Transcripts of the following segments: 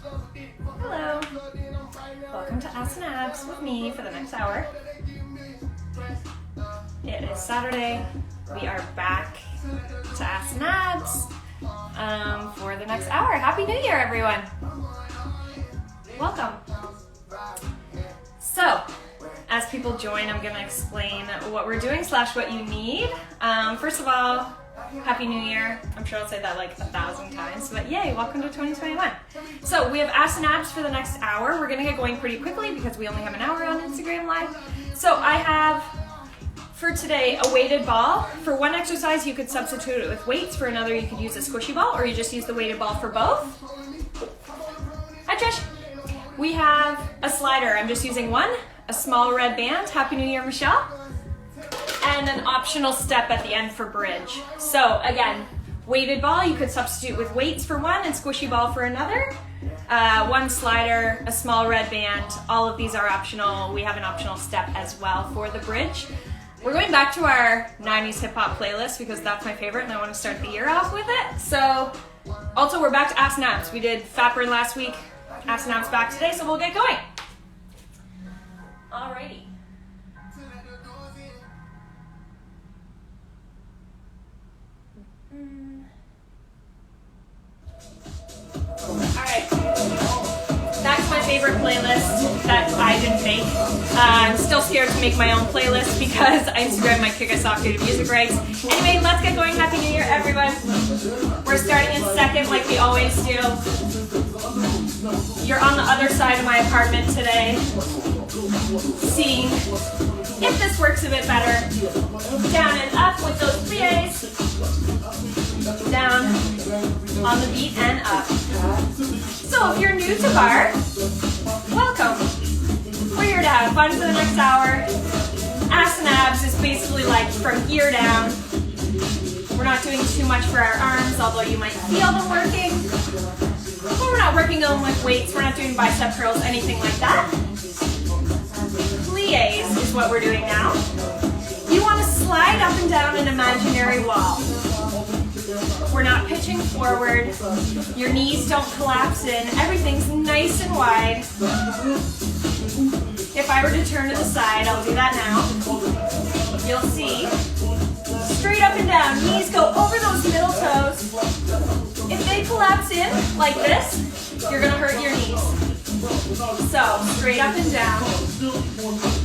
Hello. Welcome to Ass and Abs with me for the next hour. It is Saturday. We are back to Ass and Abs for the next hour. Happy New Year, everyone. Welcome. So, as people join, I'm going to explain what we're doing / what you need. First of all, Happy New Year. I'm sure I'll say that like 1,000 times, but yay, welcome to 2021. So we have Ass and Abs for the next hour. We're gonna get going pretty quickly because we only have an hour on Instagram Live. So I have, for today, a weighted ball. For one exercise, you could substitute it with weights. For another, you could use a squishy ball, or you just use the weighted ball for both. Hi, Trish. We have a slider. I'm just using one, a small red band. Happy New Year, Michelle. And an optional step at the end for bridge. So again, weighted ball, you could substitute with weights for one and squishy ball for another. One slider, a small red band, all of these are optional. We have an optional step as well for the bridge. We're going back to our 90s hip hop playlist because that's my favorite and I want to start the year off with it. So also we're back to Ass and Abs. We did Fat Burn last week, Ass and Abs back today, so we'll get going. Alrighty. Alright, that's my favorite playlist that I didn't make. I'm still scared to make my own playlist because Instagram might kick us off due to music rights. Anyway, let's get going. Happy New Year, everyone. We're starting in second like we always do. You're on the other side of my apartment today, seeing if this works a bit better. Down and up with those pliés. Down on the beat and up. So if you're new to bar, welcome. We're here to have fun for the next hour. Ass and Abs is basically like from here down. We're not doing too much for our arms, although you might feel them working. But we're not working them with weights. We're not doing bicep curls, anything like that. Pliés is what we're doing now. You want to slide up and down an imaginary wall. We're not pitching forward. Your knees don't collapse in. Everything's nice and wide. If I were to turn to the side, I'll do that now. You'll see. Straight up and down. Knees go over those middle toes. If they collapse in like this, you're going to hurt your knees. So, straight up and down.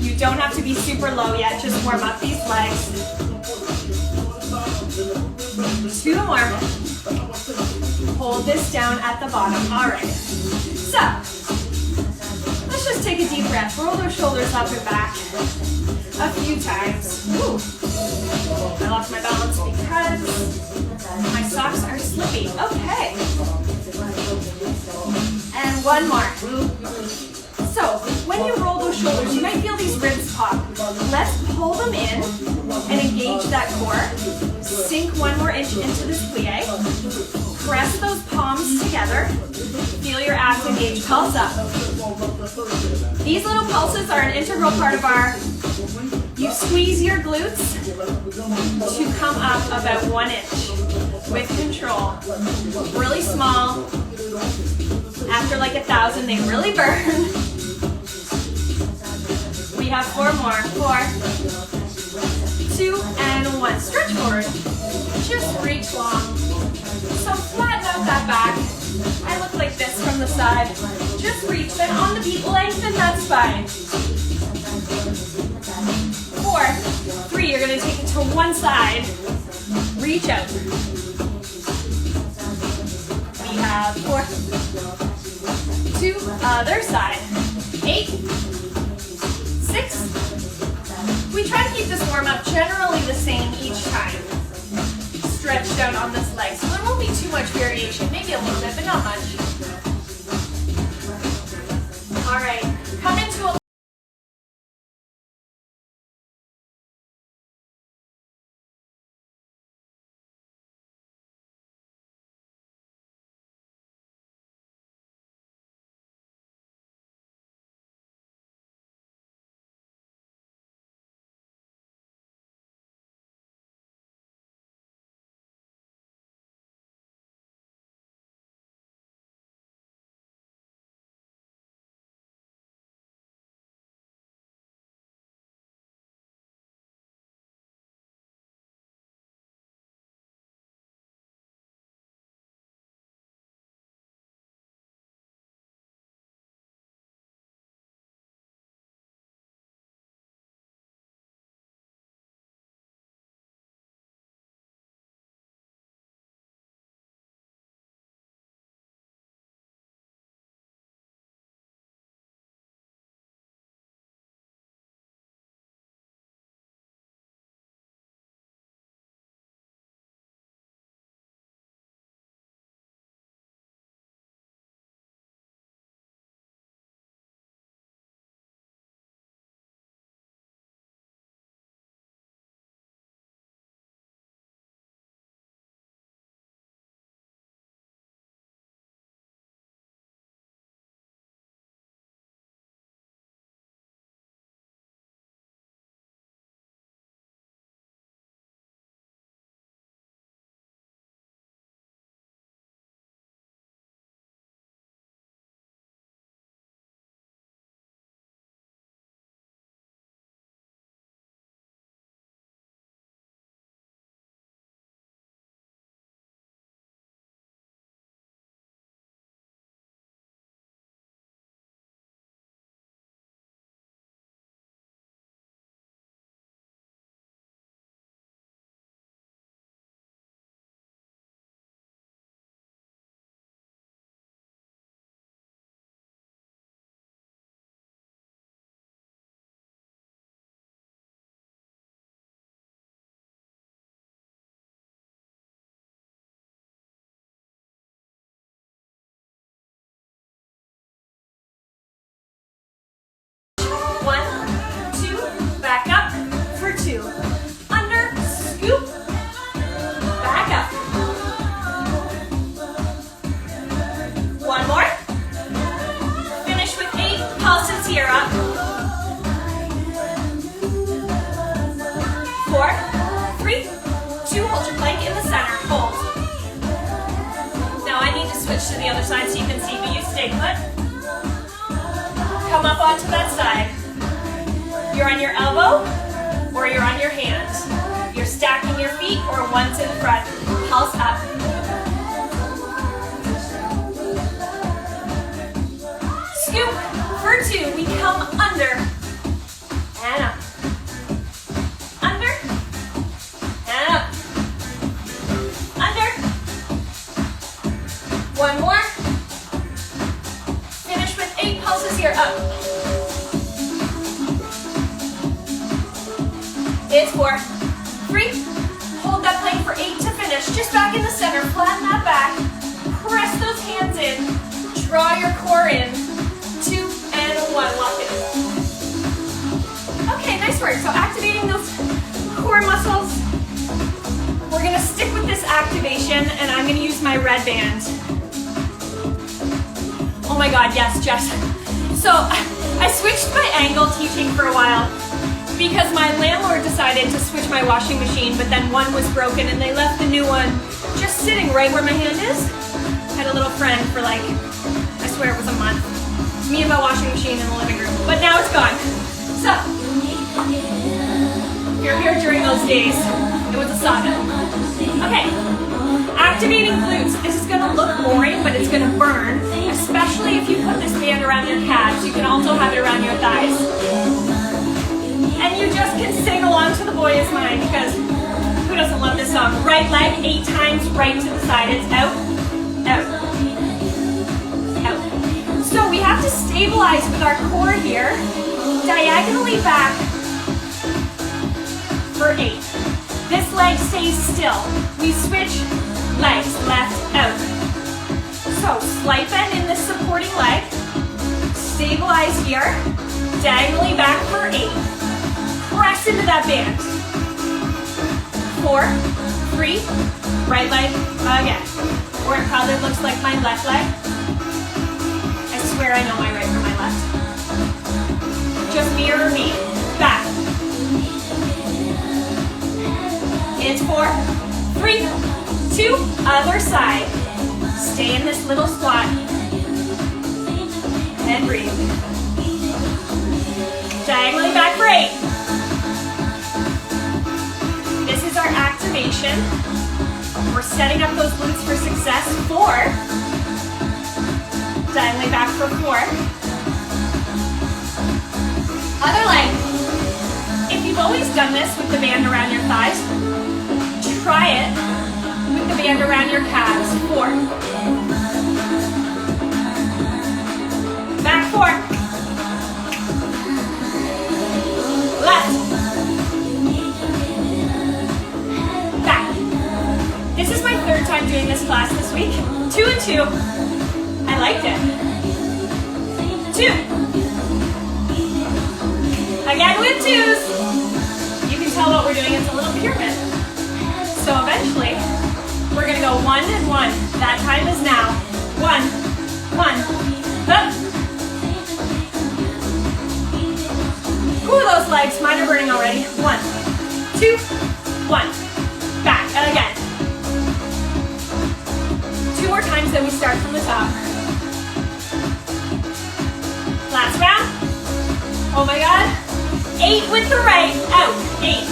You don't have to be super low yet. Just warm up these legs. 2 more. Hold this down at the bottom. All right. So, let's just take a deep breath. Roll those shoulders up and back a few times. Ooh. I lost my balance because my socks are slippy. Okay. And one more. So, when you roll those shoulders, you might feel these ribs pop. Let's pull them in and engage that core. Sink 1 more inch into this plie. Press those palms together. Feel your abs engage. Pulse up. These little pulses are an integral part of our, you squeeze your glutes to come up about 1 inch with control. Really small. After like 1,000, they really burn. We have 4 more. 4, 2, and 1. Stretch forward. Just reach long. So flatten out that back. I look like this from the side. Just reach. Then on the beat, lengthen that spine. 4, 3. You're going to take it to one side. Reach out. We have 4, 2, other side. 8, 6. We try to keep this warm-up generally the same each time. Stretch out on this leg. So there won't be too much variation. Maybe a little bit, but not much. All right. Come into a the other side so you can see, but you stay put. Come up onto that side. You're on your elbow or you're on your hands. You're stacking your feet or one's in front. Pulse up. Scoop for 2. We come under and up. Under and up. Under. One more. Finish with 8 pulses here. Up. It's 4. 3. Hold that plank for 8 to finish. Just back in the center. Flatten that back. Press those hands in. Draw your core in. 2 and 1. Lock it. Okay, nice work. So activating those core muscles. We're gonna stick with this activation and I'm gonna use my red band. Oh my God, yes, Jess. So I switched my angle teaching for a while because my landlord decided to switch my washing machine, but then one was broken and they left the new one just sitting right where my hand is. I had a little friend for like, I swear it was a month. It's me and my washing machine in the living room, but now it's gone. So, if you're here during those days, it was a saga. Okay, activating glutes. This is gonna look boring, but it's gonna burn, especially if you put this band around your calves. You can also have it around your thighs. And you just can sing along to The Boy Is Mine, because who doesn't love this song? Right leg 8 times, right to the side. It's out, out, out. So we have to stabilize with our core here, diagonally back for 8. This leg stays still. We switch legs, left, out. So slight bend in this supporting leg, stabilize here, diagonally back for 8. Press into that band. 4, 3, right leg again. Or it probably looks like my left leg. I swear I know my right from my left. Just mirror me. Back. It's 4, 3, 2, other side. Stay in this little squat. And breathe. Diagonally back for 8. This is our activation. We're setting up those glutes for success. 4. Diagonally back for 4. Other leg. If you've always done this with the band around your thighs, try it with the band around your calves. 4. Back 4. Left. This is my 3rd time doing this class this week. 2 and 2. I liked it. 2. Again with 2s. You can tell what we're doing. It's a little pyramid. So eventually, we're going to go 1 and 1. That time is now. 1, 1. Up. Ooh, those legs. Mine are burning already. 1, 2, 1. Back. And again. 2 more times, then we start from the top. Last round. Oh my God. 8 with the right. Out. 8.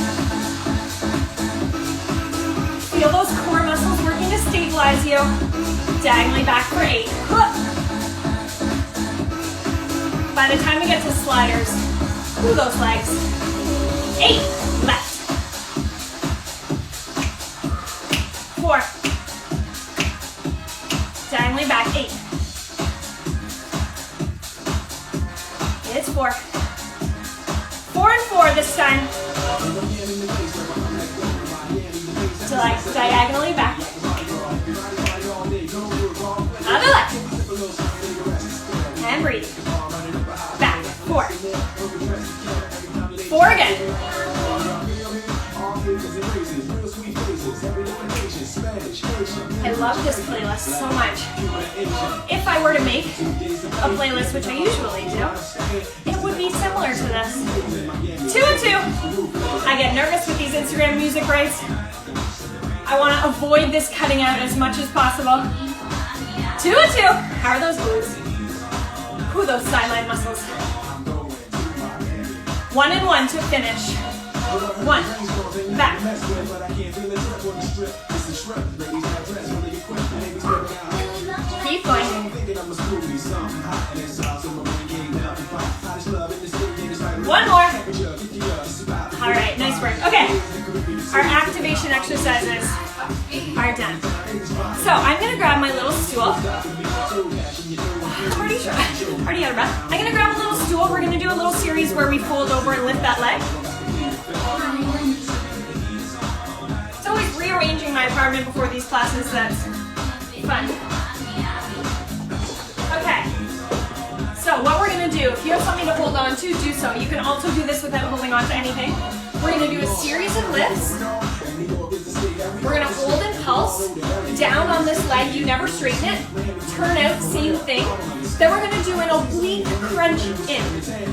Feel those core muscles working to stabilize you. Diagonally back for 8. By the time we get to sliders, ooh, those legs. 8. Left. 4. Diagonally back, 8. It's 4. 4 and 4 this time. So like diagonally back. Other leg. And breathe. Back, 4. 4 again. I love this playlist so much. If I were to make a playlist, which I usually do, it would be similar to this. 2 and 2. I get nervous with these Instagram music rights. I want to avoid this cutting out as much as possible. 2 and 2. How are those glutes? Ooh, those sideline muscles. 1 and 1 to finish. 1, back. Keep going. One more. All right, nice work. Okay, our activation exercises are done. So I'm gonna grab my little stool. I'm already out of breath. I'm gonna grab a little stool. We're gonna do a little series where we fold over and lift that leg. It's always rearranging my apartment before these classes. That's fun. Okay. So what we're gonna do, if you have something to hold on to, do so. You can also do this without holding on to anything. We're gonna do a series of lifts. We're gonna hold and pulse down on this leg. You never straighten it. Turn out, same thing. Then we're gonna do an oblique crunch in.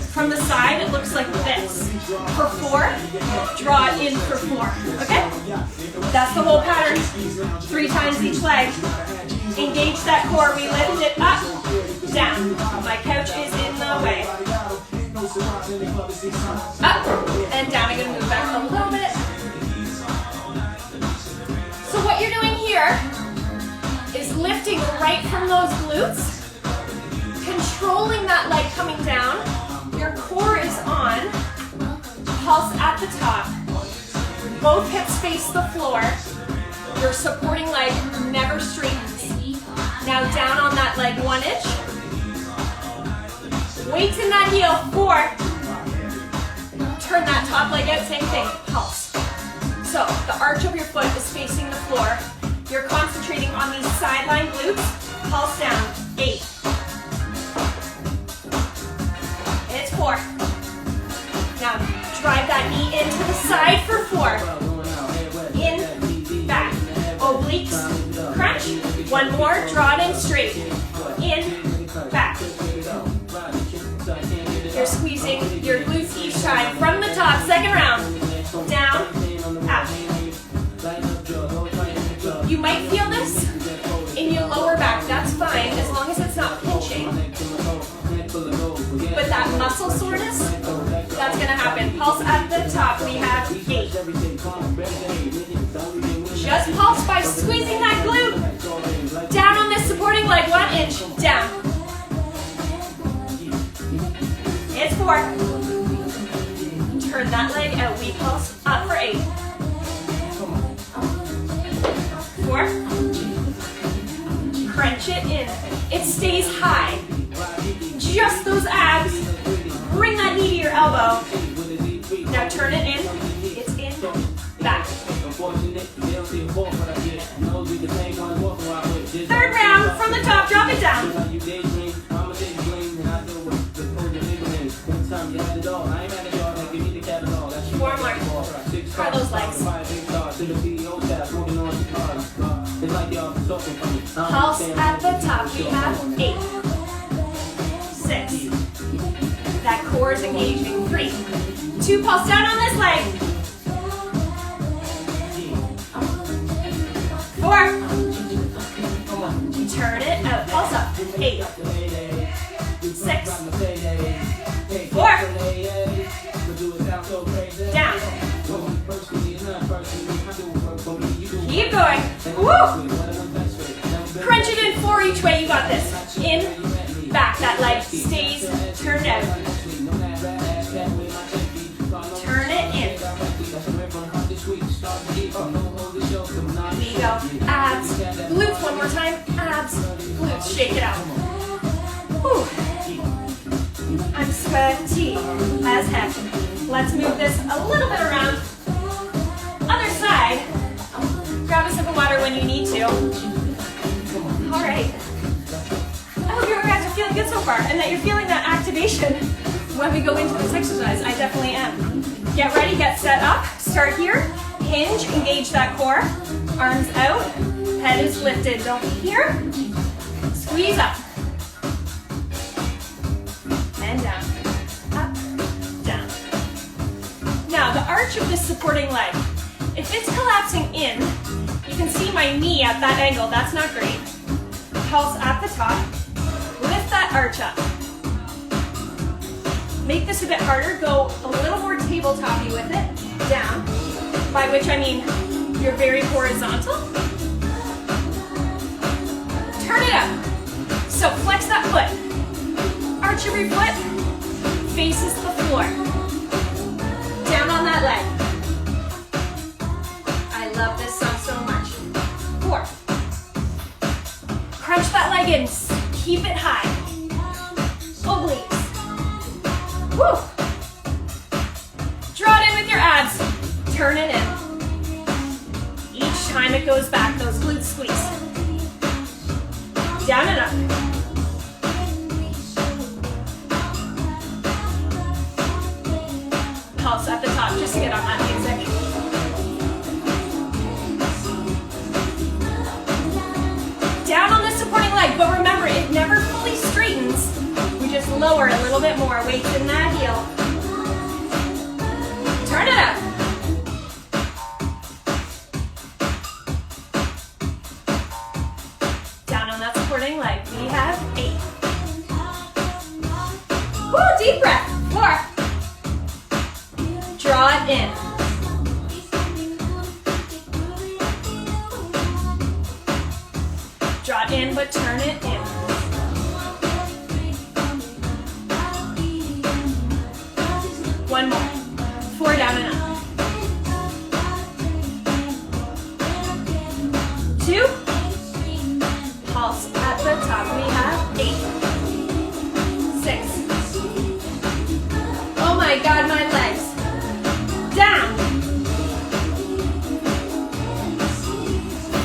From the side, it looks like this. For 4, draw it in for 4, okay? That's the whole pattern. 3 times each leg. Engage that core, we lift it up, down. My couch is in the way. Up and down. I'm gonna move back a little bit. So what you're doing here is lifting right from those glutes, controlling that leg coming down. Your core is on, pulse at the top. Both hips face the floor. Your supporting leg never straightens. Now down on that leg, 1 inch. Weights in that heel, 4. Turn that top leg out, same thing, pulse. So the arch of your foot is facing the floor. You're concentrating on these sideline glutes. Pulse down, 8. It's 4. Now drive that knee into the side for 4. In, back, obliques, crunch. 1 more, draw it in straight. In, back. You're squeezing your glutes each time. From the top, second round. Down, out. You might feel this in your lower back. That's fine, as long as it's not pinching. But that muscle soreness, that's gonna happen. Pulse at the top, we have 8. Just pulse by squeezing that glute. Down on this supporting leg, 1 inch, down. It's 4. Turn that leg out, we pulse up for 8. 4. Crunch it in. It stays high. Just those abs. Bring that knee to your elbow. Now turn it in. It's in, back. 3rd round, from the top, drop it down. 4 more. Try those legs. Pulse at the top, we have 8. 6. That core is engaging. 3. 2, pulse down on this leg. 4. Turn it out, pulse up. 8. 6. 4. Down. Keep going. Woo! Crunch it in 4 each way. You got this. In, back. That leg stays turned out. Turn it in. We go. Abs. Glutes one more time. Abs. Glutes. Shake it out. Whew. I'm sweaty as heck. Let's move this a little bit around. Other side. Grab a sip of water when you need to. All right. I hope you guys are feeling good so far and that you're feeling that activation when we go into this exercise. I definitely am. Get ready, get set up. Start here. Hinge, engage that core. Arms out. Head is lifted. Don't be here. Squeeze up. And down. Up, down. Now, the arch of this supporting leg. If it's collapsing in, you can see my knee at that angle. That's not great. Pulse at the top. Lift that arch up. Make this a bit harder. Go a little more tabletop-y with it. Down. By which I mean you're very horizontal. Turn it up. So flex that foot. Arch every foot. Faces the floor. Down on that leg. I love this song so much. 4. Crunch that leg in. Keep it high. Obliques. Woo! Draw it in with your abs. Turn it in. Each time it goes back, those glutes squeeze. Down and up. Pulse at the top just to get on that music. Down on the supporting leg, but remember, it never fully straightens. We just lower a little bit more, weight in that heel. Turn it up. Down on that supporting leg, we have 8. Woo, deep breath. 4. Draw it in. Draw it in, but turn it in. One more. 4 down and up. 2. Pulse at the top. We have 8. 6. Oh my God, my legs. Down.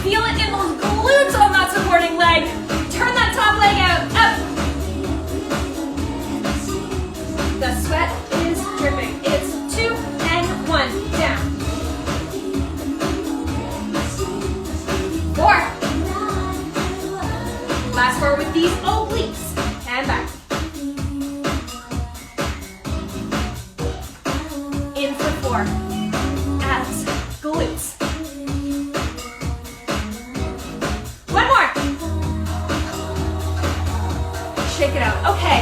Feel it in those glutes on that supporting leg. Turn that top leg out. Up. The sweat is dripping. It's 2 and 1. Down. 4. Last 4 with these obliques. And back. In for 4. Abs, glutes. One more. Shake it out. Okay.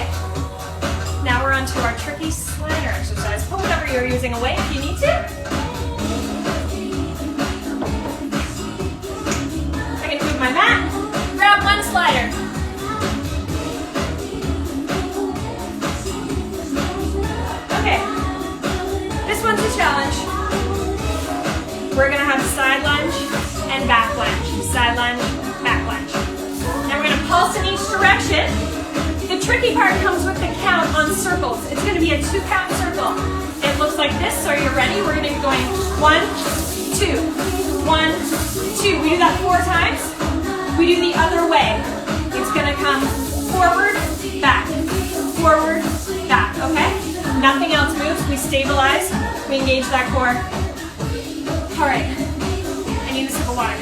Now we're on to our tricky slider exercise. Put whatever you're using away if you need to. I can move my mat. Grab one slider. Okay. This one's a challenge. We're gonna have side lunge and back lunge. Side lunge, back lunge. Now we're gonna pulse in each direction. The tricky part comes with the count on circles. It's gonna be a 2-count circle. It looks like this, so are you ready? We're gonna be going 1, 2, 1, 2. We do that 4 times. We do the other way. It's gonna come forward, back, okay? Nothing else moves. We stabilize. We engage that core. All right. I need a sip of water.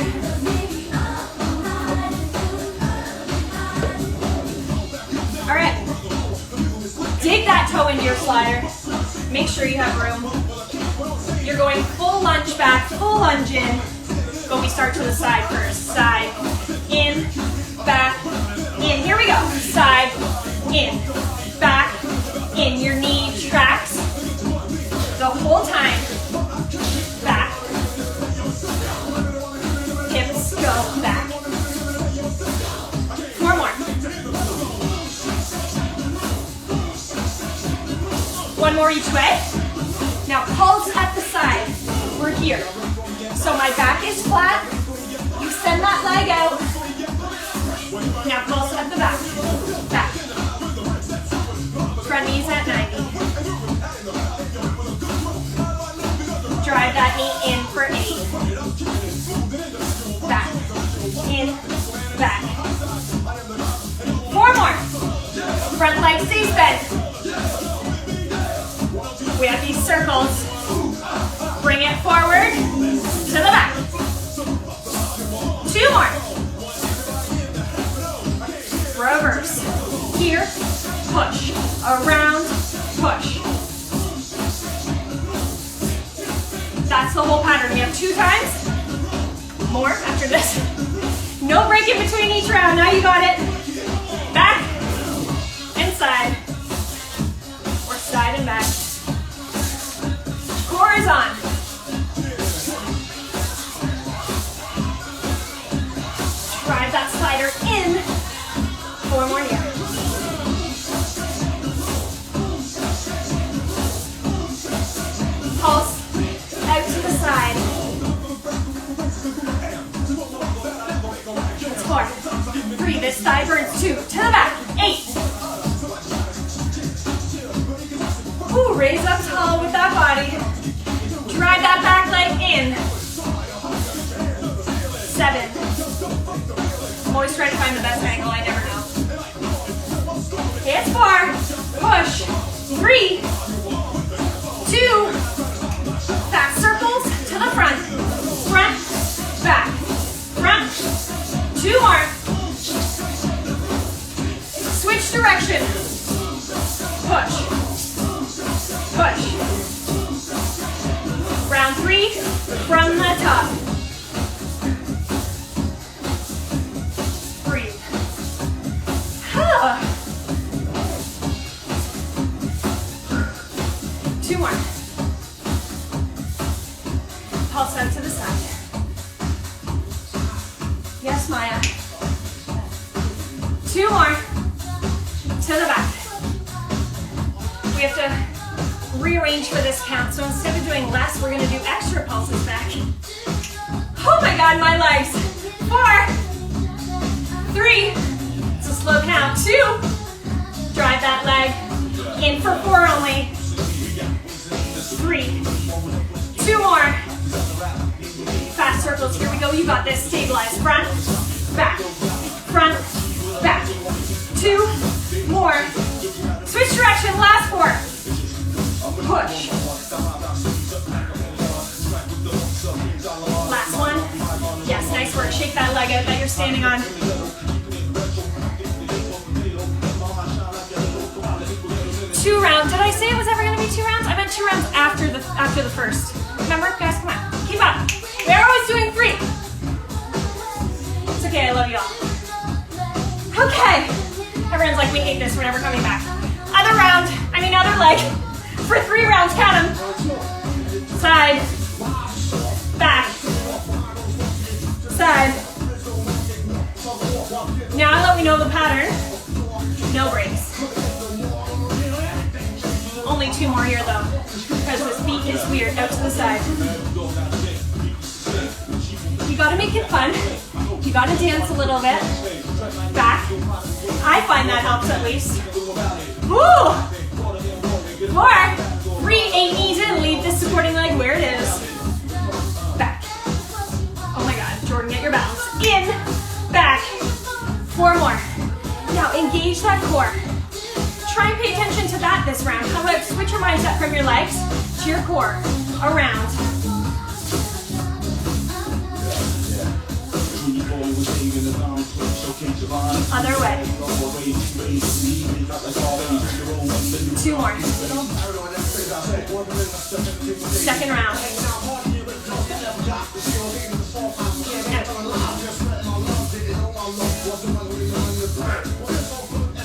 All right. Dig that toe into your slider. Make sure you have room. You're going full lunge back, full lunge in. But we start to the side first. Side, in, back, in. Here we go. Side, in, back, in. Your knee tracks the whole time. Back. Hips go back. 4 more. 1 more each way. Now pulse at the side. We're here. So my back is flat. You send that leg out. Now pulse at the back. Back. Front knees at 90. Drive that knee in for 8. Back. In. Back. 4 more. Front leg stays bent. We have these circles. Bring it forward to the back. 2 more. Reverse. Here, push. Around, push. That's the whole pattern. We have 2 times. More after this. No break in between each round. Now you got it. Back and side. Or side and back. Core is on. Drive that slider in. 4 more here. Pulse out to the side. It's 4, 3, this thigh burns 2, to the back, 8. Ooh, raise up tall with that body. Drive that back leg in. 7. I'm always trying to find the best angle, I never know. Okay, it's 4, push, 3, 2, fast circles to the front, front, back, front, 2 more, switch direction, push, push, round 3, from the top, breathe, 2 more. Pulse out to the side. Yes, Maya. 2 more. To the back. We have to rearrange for this count. So instead of doing less, we're going to do extra pulses back. Oh my God, my legs. 4, 3. It's a slow count. 2. Drive that leg in for 4 only. 3. 2 more. Fast circles, here we go, you got this, stabilize, front, back, 2 more, switch direction, last 4, push, last one, yes, nice work, shake that leg out that you're standing on, 2 rounds, did I say it was ever going to be 2 rounds? I meant 2 rounds after the first, remember, guys, come on, keep up. We're always doing 3. It's okay, I love you all. Okay. Everyone's like, we hate this, we're never coming back. Other leg. For 3 rounds, count them. Side. Back. Side. Now that we know the pattern, no breaks. Only 2 more here though, because this beat is weird, out to the side. You gotta make it fun. You gotta dance a little bit. Back. I find that helps at least. Woo! 4, 3, 8 knees in. Leave this supporting leg where it is. Back. Oh my God, Jordan, get your balance. In, back. 4 more. Now engage that core. Try and pay attention to that this round. How about switch your mindset from your legs to your core. Around. Other way. 2 more. Second round.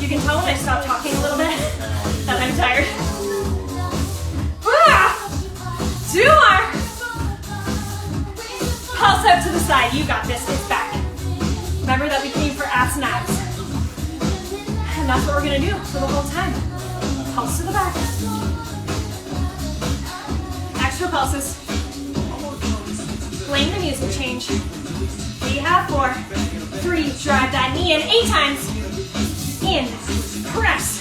You can tell when I stop talking a little bit that I'm tired. 2 more. Pulse out to the side. You got this. It's back. Remember that we came for abs and abs. And that's what we're going to do for the whole time. Pulse to the back. Extra pulses. Playing the music change. We have 4, 3, drive that knee in 8 times. In, press.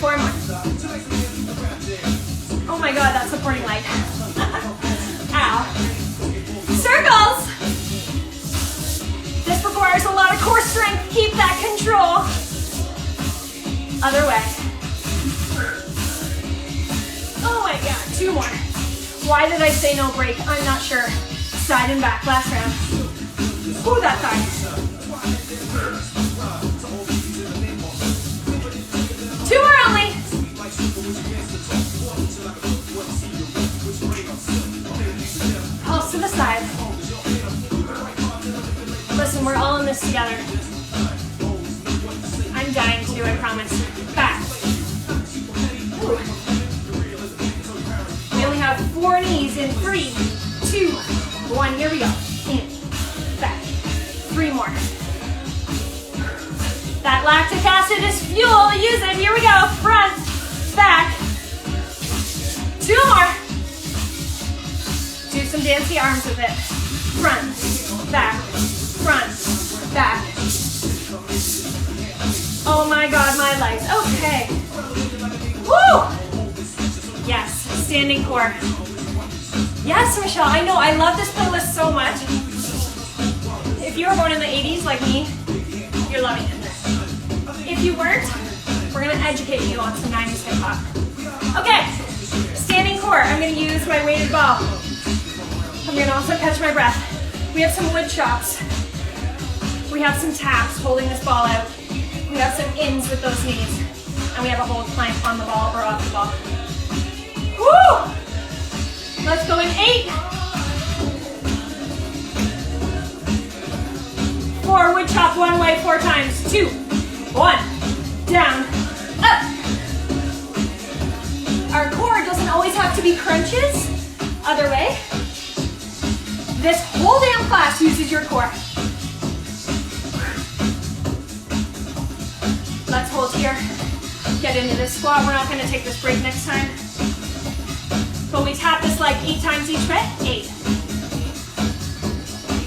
4 more. Oh my God, that supporting leg. Ow. Circles. This requires a lot of core strength. Keep that control. Other way. Oh my God, 2 more. Why did I say no break? I'm not sure. Side and back, last round. Ooh, that thigh. 2 more only. this together. I'm dying to, I promise. Back. We only have 4 knees in 3, 2, 1. Here we go. In, back. 3 more. That lactic acid is fuel. Use it. Here we go. Front, back. 2 more. Do some dancey arms with it. Front, back, front, back. Oh my God, my legs. Okay. Woo! Yes, standing core. Yes, Michelle, I know. I love this playlist so much. If you were born in the 80s like me, you're loving it. If you weren't, we're going to educate you on some 90s hip hop. Okay, standing core. I'm going to use my weighted ball. I'm going to also catch my breath. We have some wood chops. We have some taps holding this ball out. We have some ins with those knees. And we have a hold plank on the ball or off the ball. Woo! Let's go in 8. 4, wood chop one way 4 times. 2, 1, down, up. Our core doesn't always have to be crunches. Other way. This whole damn class uses your core. Let's hold here. Get into this squat. We're not going to take this break next time. But we tap this leg 8 times each way. 8.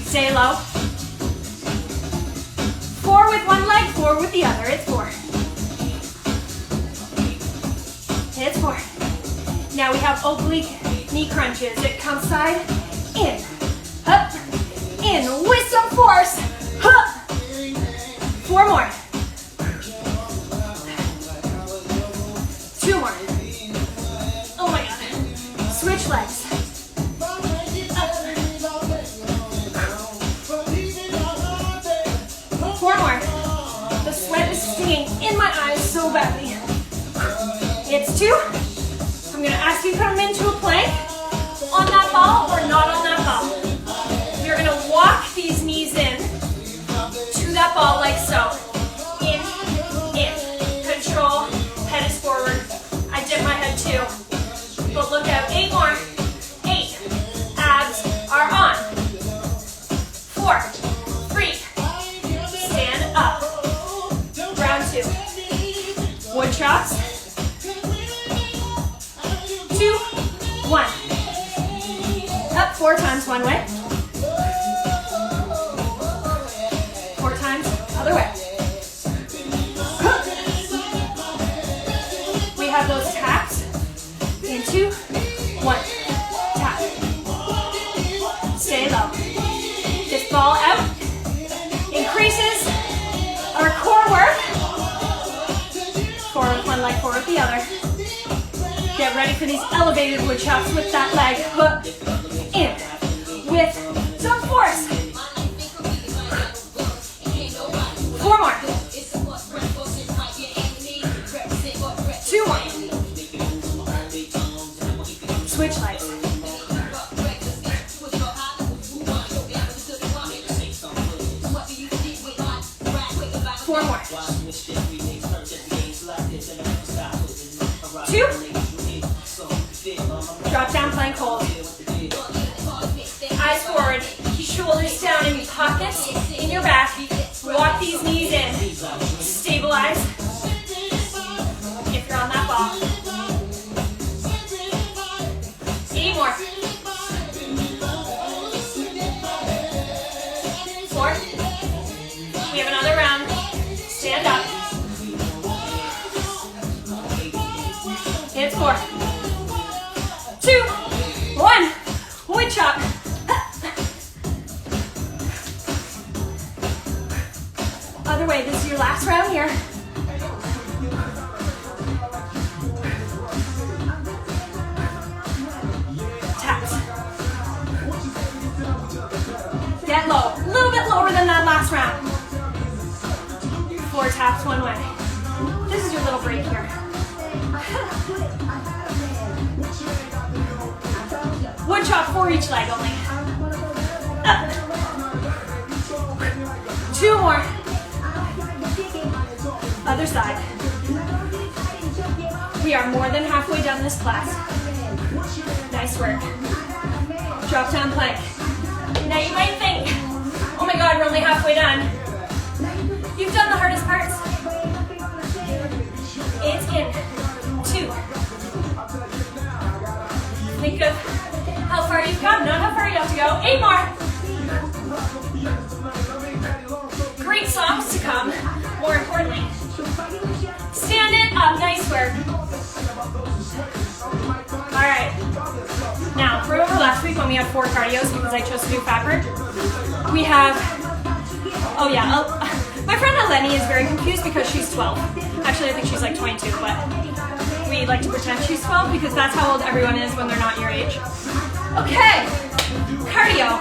Stay low. 4 with one leg, 4 with the other. It's 4. It's 4. Now we have oblique knee crunches. It comes side, in, up, in, with some force. Huh. 4 more. 2 more. Oh my God. Switch legs. Up. 4 more. The sweat is stinging in my eyes so badly. It's 2. I'm going to ask you to come into a plank on that ball or not on that ball. You're going to walk these knees in to that ball like so. In. Control. Head is forward. I dip my head too. But look out. 8 more. 8. Abs are on. 4. 3. Stand up. Round 2. Wood chops. 2, 1. Up 4 times one way. 4 times other way. We have those taps. In 2, 1. Tap. Stay low. This ball out. Increases our core work. 4 with one leg, 4 with the other. Get ready for these elevated wood chops with that leg hook in with some force. 4 more. 2 more. Switch legs. 4 more. 2. Drop down, plank hold. Eyes forward, shoulders down in pockets in your back. Walk these knees in. Stabilize. If you're on that ball. 8 more. 4. We have another round. Stand up. It's 4. 2, 1. Wood chop. Other way. This is your last round here. Taps. Get low. A little bit lower than that last round. 4 taps one way. This is your little break here. Wood chop for each leg only. Up. 2 2 more. Other side. We are more than halfway done this class. Nice work. Drop down plank. Now you might think, oh my God, we're only halfway done. You've done the hardest parts. It's in 2. Think of how far you've come, not how far you have to go. 8 more. Great songs to come, more importantly. Stand it up, nice work. All right. Now, remember last week when we had 4 cardios because I chose to do fat burn? We have, oh yeah, my friend Eleni is very confused because she's 12. Actually, I think she's like 22, but we like to pretend she's 12 because that's how old everyone is when they're not your age. Okay, cardio.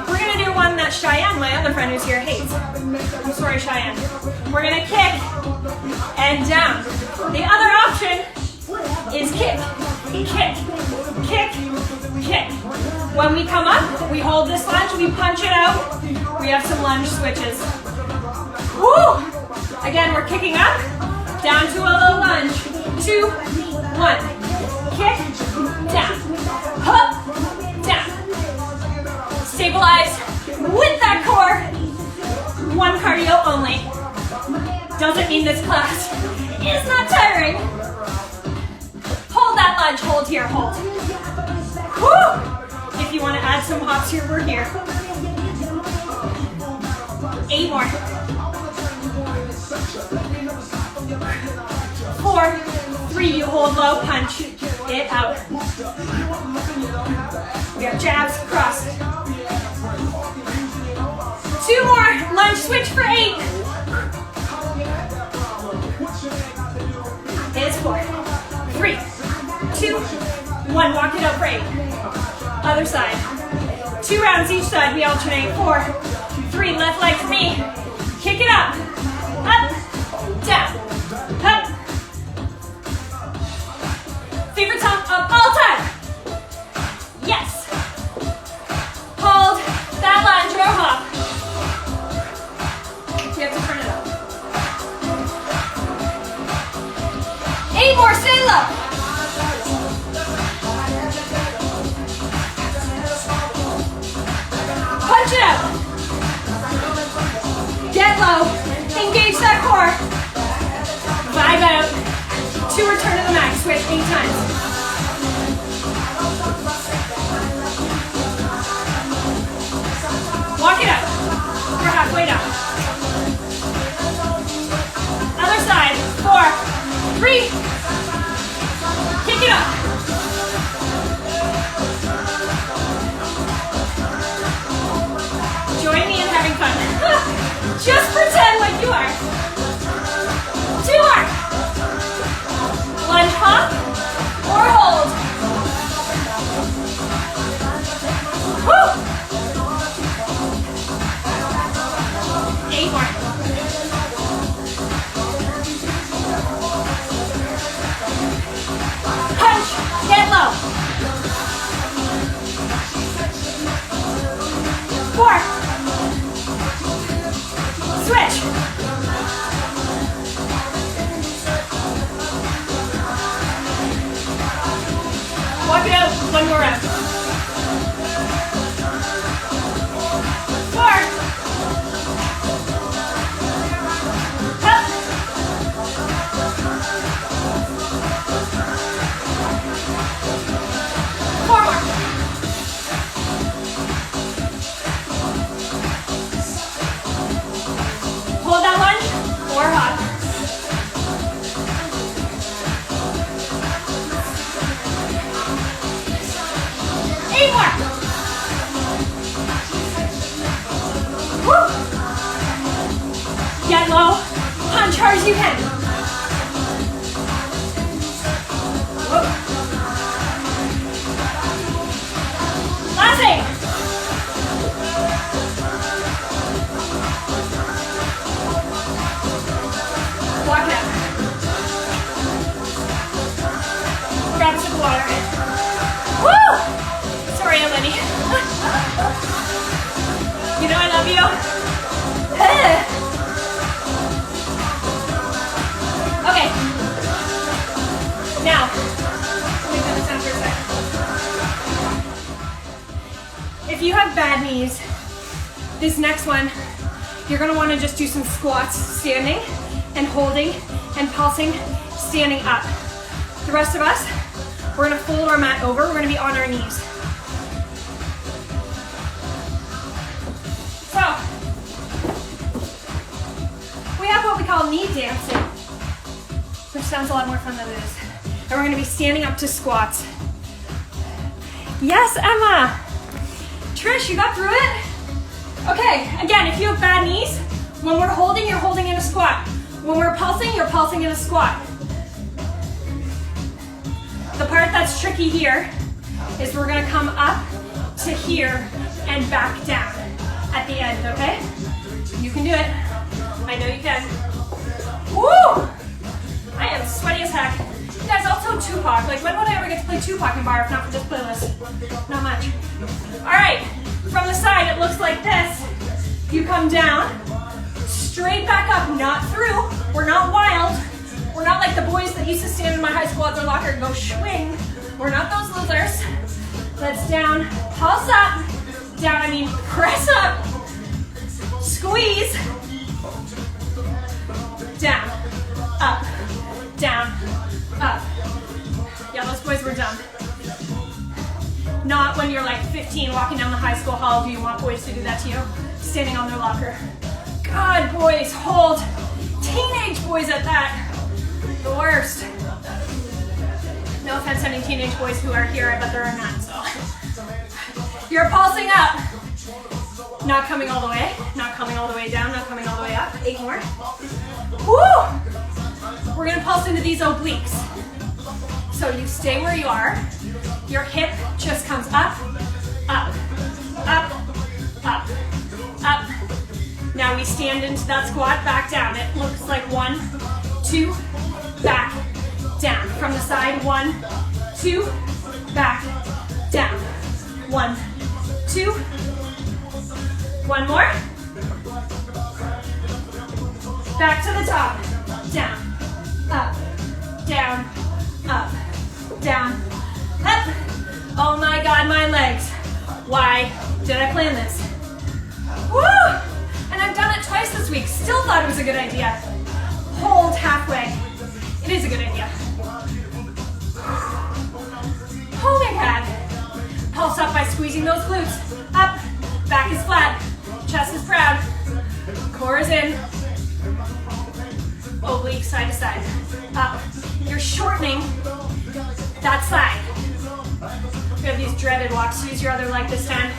We're gonna do one that Cheyenne, my other friend who's here, hates. I'm sorry, Cheyenne. We're gonna kick and down. The other option is kick, kick, kick, kick. When we come up, we hold this lunge, we punch it out. We have some lunge switches. Woo! Again, we're kicking up, down to a low lunge. 2, 1. Kick, down, up, down. Stabilize with that core. 1 cardio only. Doesn't mean this class is not tiring. Hold that lunge, hold here, hold. Woo! If you want to add some hops here, we're here. 8 more. 4, 3, you hold low, punch it out. We have jabs, cross. 2 more, lunge switch for 8. It's 4, 3, 2, 1, walk it out for 8. Other side. 2 rounds each side, we alternate. 4, 3, left leg for me. Kick it up, down, up. Favorite song of all time? Yes. Hold that lunge or hop. You have to turn it up. 8 more, stay low. Punch it out. Get low. Engage that core. Vibe out. 2 return to the max. Switch 8 times. Walk it out. We're halfway down. Other side. 4, 3. Kick it up. Join me in having fun. Just pretend like you are. 2 more. Lunge hop or hold. Woo! 8 more. Punch, get low. 4. Switch. Walk it out, 1 more round. 4. Up. 4 more. Hold that lunge or hop. 8 more. Woo. Get low. Punch hard as you can. Whoa. Last 8. Walk it out. Grab a sip of water. Woo! Sorry, Eleni. You know I love you. This next one, you're gonna wanna just do some squats, standing and holding and pulsing, standing up. The rest of us, we're gonna fold our mat over. We're gonna be on our knees. So, we have what we call knee dancing, which sounds a lot more fun than it is. And we're gonna be standing up to squats. Yes, Emma. Trish, you got through it? Okay, again, if you have bad knees, when we're holding, you're holding in a squat. When we're pulsing, you're pulsing in a squat. The part that's tricky here is we're gonna come up to here and back down at the end, okay? You can do it. I know you can. Woo! I am sweaty as heck. Guys, also Tupac. Like, when would I ever get to play Tupac in bar if not for this playlist? Not much. All right, from the side, it looks like this. You come down, straight back up, not through. We're not wild. We're not like the boys that used to stand in my high school at their locker and go swing. We're not those losers. Let's down, pulse up, down, I mean press up, squeeze, down, up, down, up. Yeah, those boys were done. Not when you're like 15 walking down the high school hall. Do you want boys to do that to you? Standing on their locker. God, boys, hold. Teenage boys at that. The worst. No offense to any teenage boys who are here, I bet there are none, so. You're pulsing up. Not coming all the way, not coming all the way down, not coming all the way up. 8 more. Woo! We're gonna pulse into these obliques. So you stay where you are. Your hip just comes up, up, up, up, up. Now we stand into that squat, back down. It looks like 1, 2, back, down. From the side, 1, 2, back, down. 1, 2. One more. Back to the top. Down, up, down, up, down, up. Oh my God, my legs. Why did I plan this? Woo! And I've done it twice this week. Still thought it was a good idea. Hold halfway. It is a good idea. Oh my God. Pulse up by squeezing those glutes. Up, back is flat, chest is proud, core is in. Oblique side to side. Up. You're shortening that side. We have these dreaded walks. Use your other leg this time.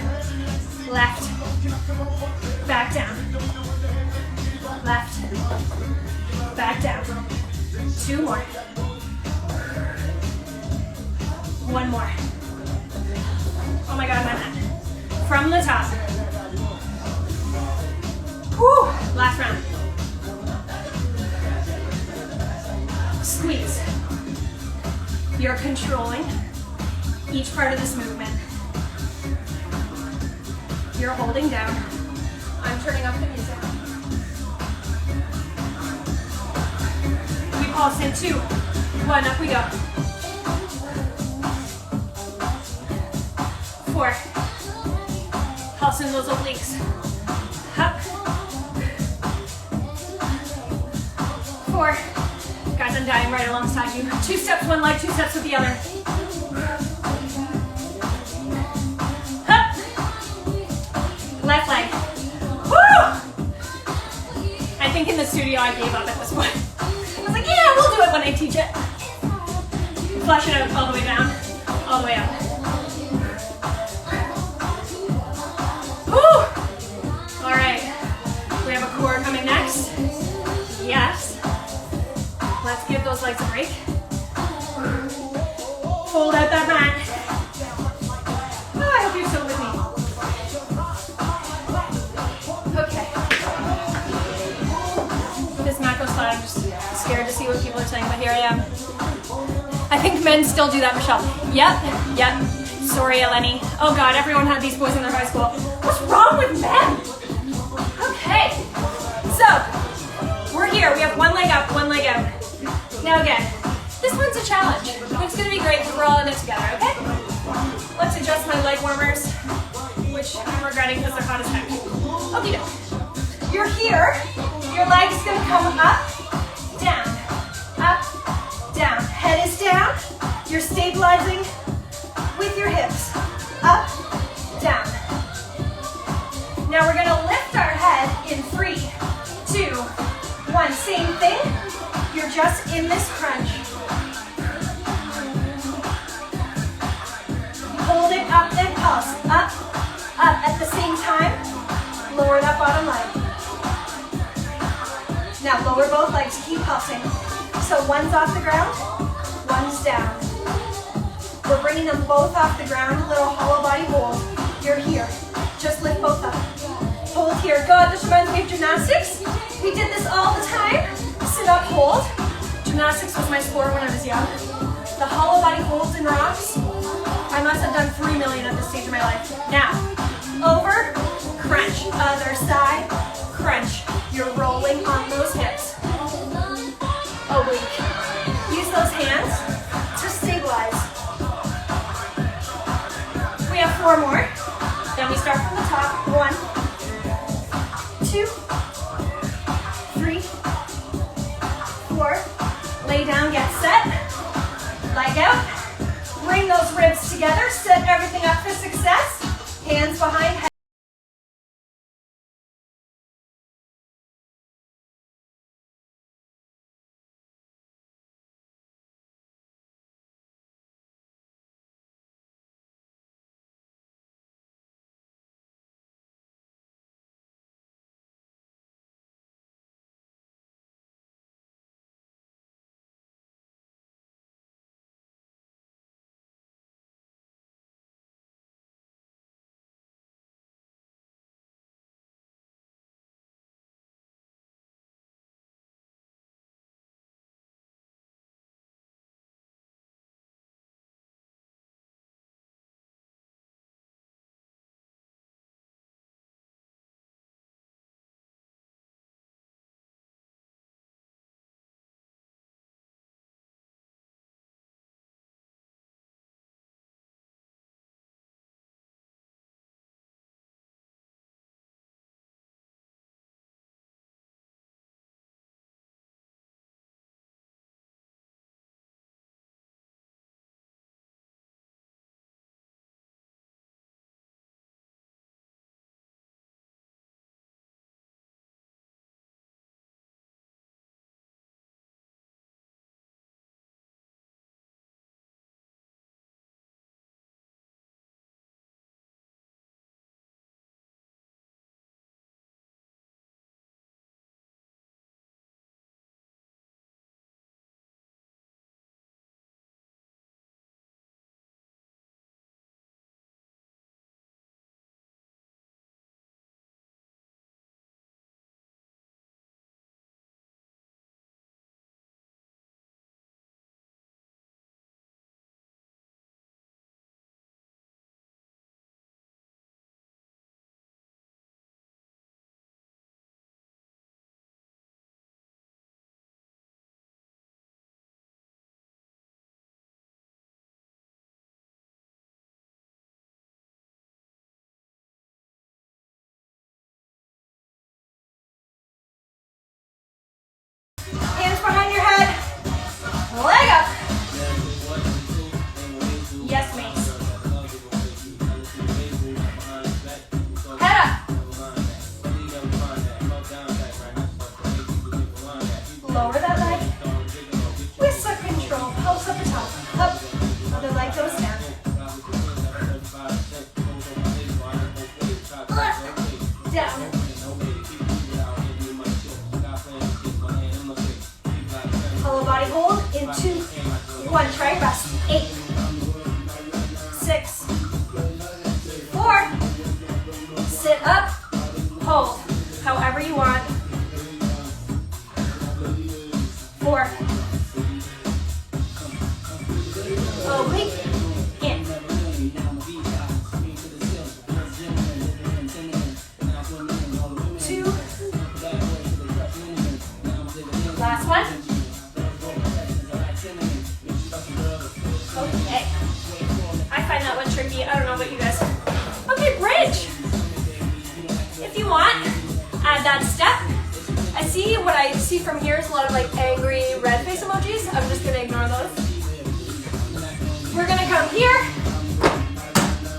Left. Back down. Left. Back down. 2 more. 1 more. Oh my God, my mat. From the top. Whew. Last round. Squeeze. You're controlling each part of this movement. You're holding down. I'm turning up the music. We pulse in 2, 1, up we go. 4. Pulse in those obliques. Up. 4. Guys, I'm dying right alongside you. 2 steps, 1 leg, 2 steps with the other. Up. Left leg. Woo! I think in the studio I gave up at this point. I was like, yeah, we'll do it when I teach it. Flush it out all the way down, all the way up. Woo! All right, we have a core coming next. Yes. Let's give those legs a break. Fold out that mat. Oh, I hope you're still with me. Okay. This mat goes flat. I'm just scared to see what people are saying, but here I am. I think men still do that, Michelle. Yep. Sorry, Eleni. Oh God, everyone had these boys in their high school. What's wrong with men? Okay. So, we're here. We have 1 leg up, 1 leg out. Now again, this one's a challenge. It's gonna be great because we're all in it together, okay? Let's adjust my leg warmers. which I'm regretting because they're hot as heck. Okay, doke. You're here. Your leg is gonna come up, down, down. Head is down. You're stabilizing with your hips. Up, down. Now we're gonna lift our head in 3, 2, 1. Same thing. You're just in this crunch. Hold it up and pulse. Up, up. At the same time, lower that bottom leg. Now lower both legs. Keep pulsing. So one's off the ground, one's down. We're bringing them both off the ground. Little hollow body hold. You're here. Just lift both up. Hold here. Good. This reminds me of gymnastics. We did this all the time. Sit up, hold. Gymnastics was my sport when I was young. The hollow body holds and rocks. I must have done 3 million at this stage of my life. Now, over, crunch. Other side, crunch. You're rolling on those hips. Oblique. Use those hands to stabilize. We have 4 more. Then we start from the top. 1, 2, 3, 4. Lay down, get set. Leg out. Bring those ribs together. Set everything up for success. Hands behind head. Hands behind your head. Leg up. Yes, Mace. Head up. Lower that leg. With some control. Pulse up the top. Up. Other leg goes down. Down. Hollow body hold in 2, 1. Try rest. 8, 6, 4. Sit up. Hold. However you want. 4. Oblique. In. 2. Last one. add that step. What I see from here is a lot of like angry red face emojis. I'm just gonna ignore those. We're gonna come here.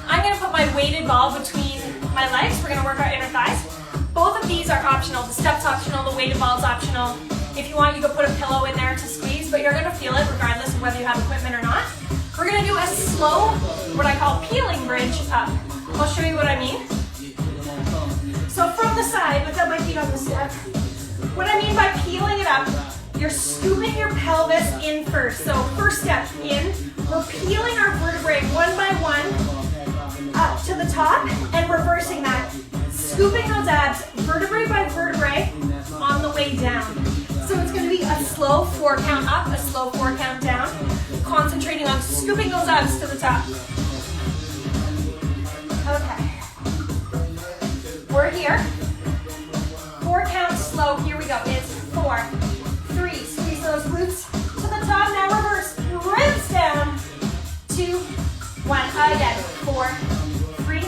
I'm gonna put my weighted ball between my legs. We're gonna work our inner thighs. Both of these are optional. The step's optional, the weighted ball's optional. If you want, you could put a pillow in there to squeeze, but you're gonna feel it regardless of whether you have equipment or not. We're gonna do a slow, what I call peeling bridge up. I'll show you what I mean. So from the side, without my feet on the step, what I mean by peeling it up, you're scooping your pelvis in first. So first step in, we're peeling our vertebrae one by one up to the top and reversing that. Scooping those abs vertebrae by vertebrae on the way down. So it's going to be a slow 4 count up, a slow 4 count down, concentrating on scooping those abs to the top. Okay. We're here. 4 count slow. Here we go. It's 4, 3. Squeeze those glutes to the top. Now reverse. Ribs down. 2, 1. Again. 4, 3,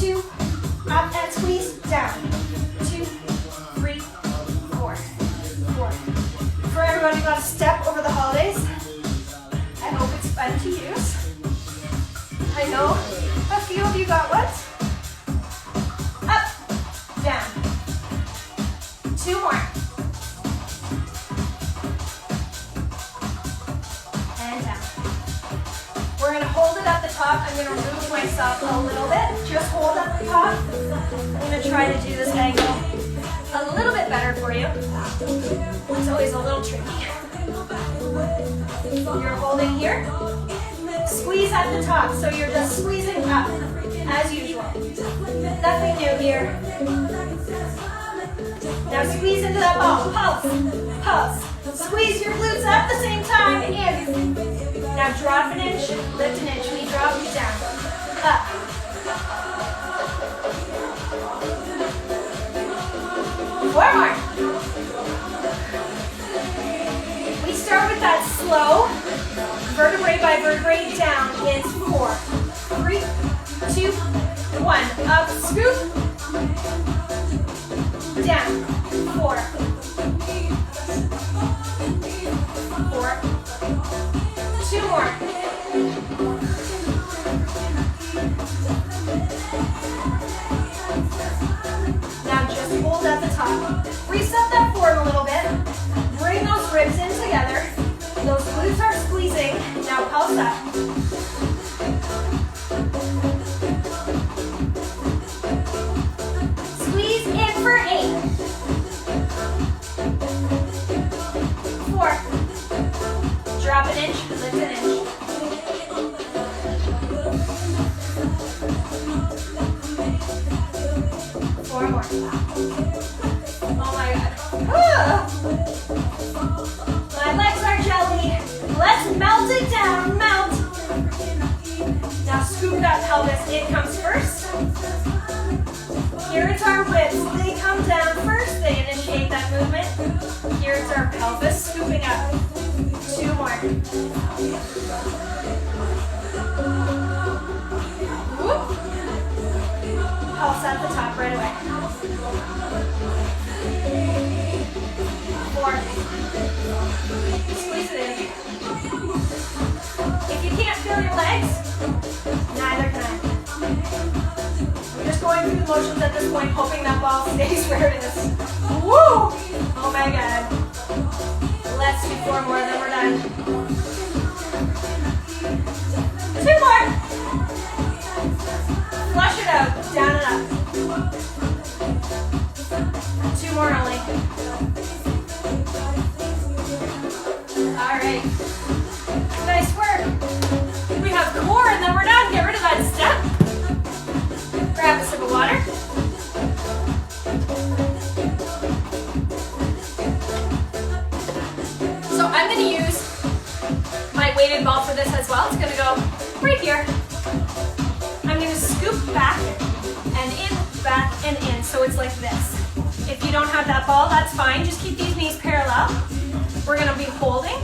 2. Up and squeeze down. 2, 3, 4, 4. For everybody who got a step over the holidays, I hope it's fun to use. I know a few of you got one. Up, down. 2 more. And down. We're going to hold it at the top. I'm going to move myself a little bit. Just hold at the top. I'm going to try to do this angle a little bit better for you. It's always a little tricky. You're holding here. Squeeze at the top. So you're just squeezing up as usual. Nothing new here. Now squeeze into that ball. Pulse. Pulse. Squeeze your glutes at the same time. In. Now drop an inch, lift an inch. We drop you down. Up. One more. We start with that slow, vertebrae by vertebrae down. It's 4, 3, 2, 1. Up, scoop. Down. 4, 4. 2 more. Now just hold at the top. Reset that form a little bit. Bring those ribs in together. Those glutes are squeezing. Now pulse up. Squeeze in for 8. 4. Drop an inch, lift an inch. 4 more. Oh my God. My legs are jelly. Let's melt it down, melt. Now scoop that pelvis, it comes first. Here it's our ribs, they come down first, they initiate that movement. Here it's our pelvis, scooping up. 2 more. Whoop. Pulse at the top right away. 4. Squeeze it in. If you can't feel your legs, neither can I. I'm just going through the motions at this point, hoping that ball stays where it is. Woo! Oh my God. Let's do 4 more, then we're done. 2 more. Flush it out, down and up. 2 more only. All right. Nice work. We have core and then we're done. Get rid of that step. Grab a sip of water. So I'm going to use my weighted ball for this as well. It's going to go right here. I'm going to scoop back and in, back and in. So it's like this. If you don't have that ball, that's fine. Just keep these knees parallel. We're going to be holding.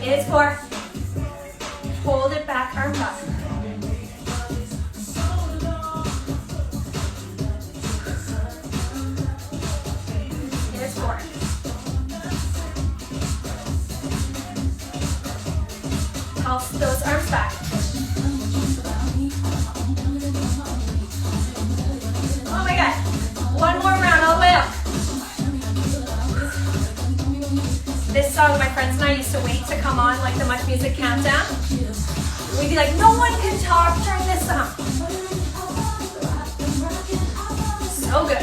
It is 4. Hold it back, arms up. It is 4. Pulse those arms back. Oh my God. One more round all the way up. This song, my friends and I used to wait to come on like the Much Music Countdown. We'd be like, no one can talk during this song. So good.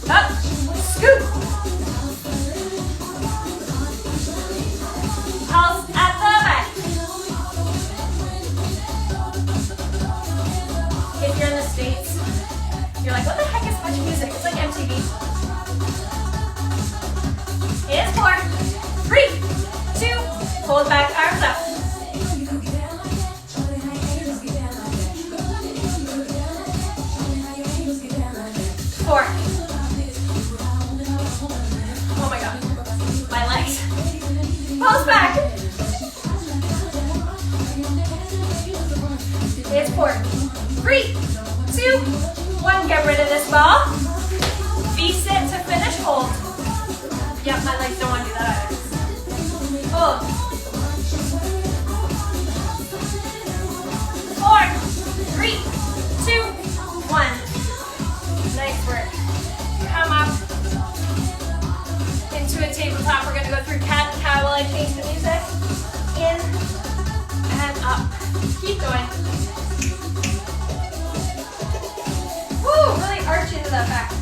Up, scoop. Pulse at the back. If you're in the States, you're like, what the heck is Much Music? It's like MTV. It is 4, 3, 2, hold back, arms up. 4. Oh my God, my legs. Pulse back. It's 4, 3, 2, 1. Get rid of this ball. V-sit to finish, hold. Yep, my legs don't want to do that either. Hold. 4, 3, 2, 1. Nice work. Come up into a tabletop. We're going to go through cat and cow while I change the music. In and up. Keep going. Woo, really arch into that back.